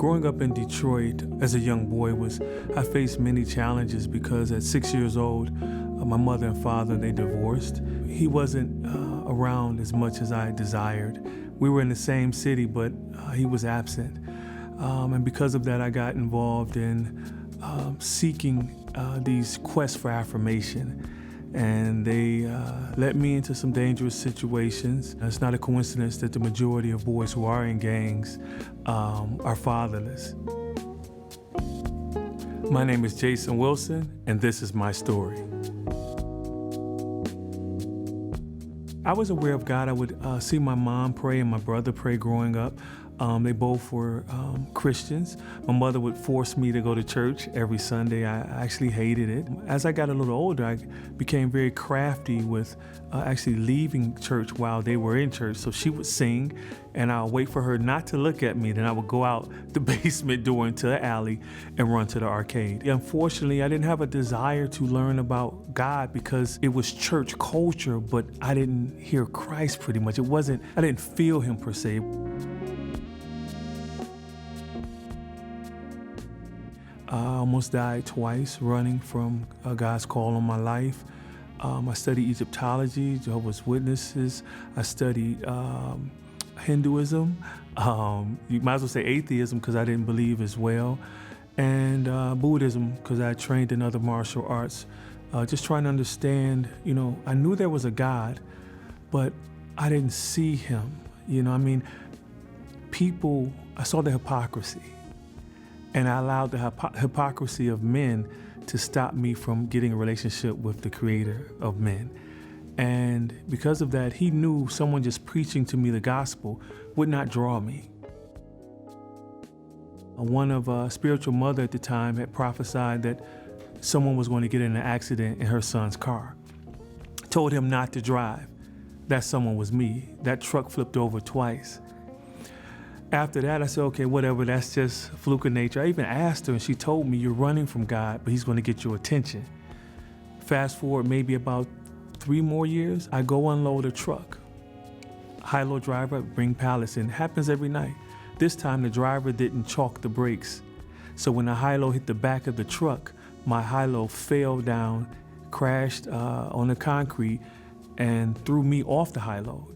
Growing up in Detroit as a young boy I faced many challenges because at 6 years old, my mother and father, they divorced. He wasn't around as much as I desired. We were in the same city, but he was absent. And because of that, I got involved in seeking these quests for affirmation. And they led me into some dangerous situations. It's not a coincidence that the majority of boys who are in gangs are fatherless. My name is Jason Wilson, and this is my story. I was aware of God. I would see my mom pray and my brother pray growing up. They both were Christians. My mother would force me to go to church every Sunday. I actually hated it. As I got a little older, I became very crafty with actually leaving church while they were in church. So she would sing, and I'll wait for her not to look at me. Then I would go out the basement door into the alley and run to the arcade. Unfortunately, I didn't have a desire to learn about God because it was church culture, but I didn't hear Christ pretty much. I didn't feel him per se. I almost died twice running from God's call on my life. I studied Egyptology, Jehovah's Witnesses. I studied Hinduism. You might as well say atheism because I didn't believe as well. And Buddhism because I trained in other martial arts. Just trying to understand, I knew there was a God, but I didn't see him. People, I saw the hypocrisy. And I allowed the hypocrisy of men to stop me from getting a relationship with the creator of men. And because of that, he knew someone just preaching to me the gospel would not draw me. One of a spiritual mother at the time had prophesied that someone was going to get in an accident in her son's car. Told him not to drive. That someone was me. That truck flipped over twice. After that, I said, okay, whatever, that's just fluke of nature. I even asked her, and she told me, you're running from God, but he's going to get your attention. Fast forward maybe about 3 more years, I go unload a truck. High-low driver, bring pallets in. Happens every night. This time, the driver didn't chalk the brakes. So when the high-low hit the back of the truck, my high-low fell down, crashed on the concrete, and threw me off the high-low.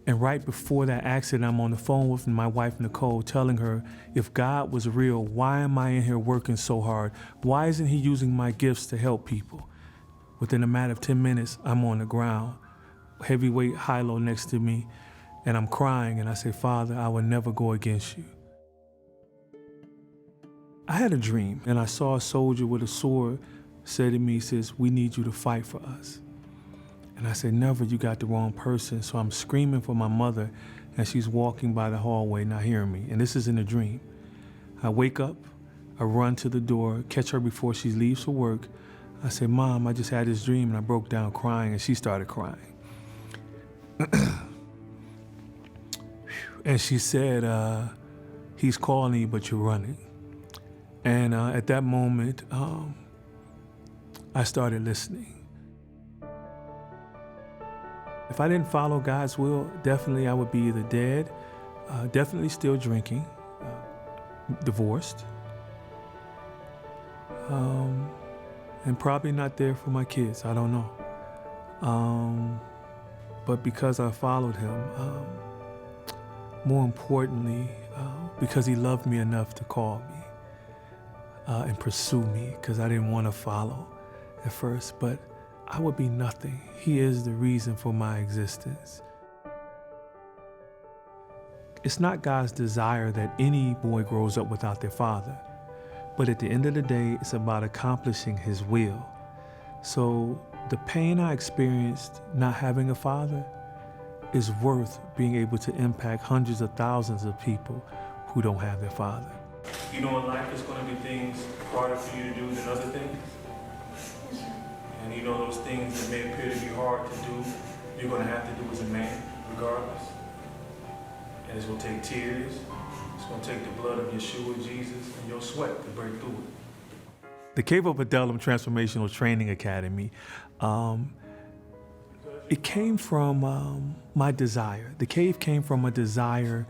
And right before that accident, I'm on the phone with my wife, Nicole, telling her, if God was real, why am I in here working so hard? Why isn't he using my gifts to help people? Within a matter of 10 minutes, I'm on the ground, heavyweight high-low next to me, and I'm crying, and I say, Father, I will never go against you. I had a dream, and I saw a soldier with a sword say to me, he says, we need you to fight for us. And I said, never, you got the wrong person. So I'm screaming for my mother, and she's walking by the hallway, not hearing me. And this is in a dream. I wake up, I run to the door, catch her before she leaves for work. I say, Mom, I just had this dream, and I broke down crying, and she started crying. And she said, he's calling you, but you're running. And at that moment, I started listening. If I didn't follow God's will, definitely I would be either dead, definitely still drinking, divorced, and probably not there for my kids. I don't know. But because I followed him, more importantly, because he loved me enough to call me and pursue me, because I didn't want to follow at first, but I would be nothing. He is the reason for my existence. It's not God's desire that any boy grows up without their father, but at the end of the day, it's about accomplishing his will. So the pain I experienced not having a father is worth being able to impact hundreds of thousands of people who don't have their father. You know, in life, there's going to be things harder for you to do than other things. And you know those things that may appear to be hard to do, you're going to have to do as a man, regardless. And it's going to take tears, it's going to take the blood of Yeshua, Jesus, and your sweat to break through it. The Cave of Adullam Transformational Training Academy, it came from my desire. The cave came from a desire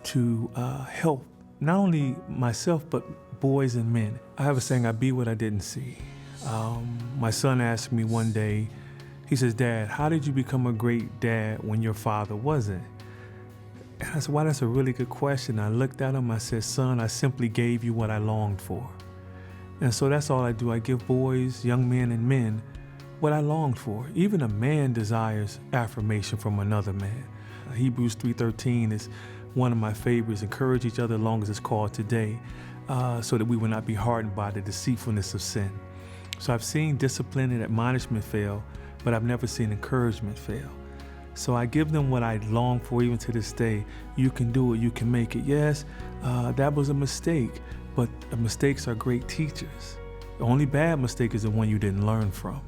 to help not only myself, but boys and men. I have a saying, I be what I didn't see. My son asked me one day, he says, "Dad, how did you become a great dad when your father wasn't?" And I said, "Wow, that's a really good question." I looked at him, I said, "Son, I simply gave you what I longed for." And so that's all I do. I give boys, young men, and men what I longed for. Even a man desires affirmation from another man. Hebrews 3:13 is one of my favorites. Encourage each other as long as it's called today, so that we will not be hardened by the deceitfulness of sin. So I've seen discipline and admonishment fail, but I've never seen encouragement fail. So I give them what I long for even to this day. You can do it, you can make it. Yes, that was a mistake, but mistakes are great teachers. The only bad mistake is the one you didn't learn from.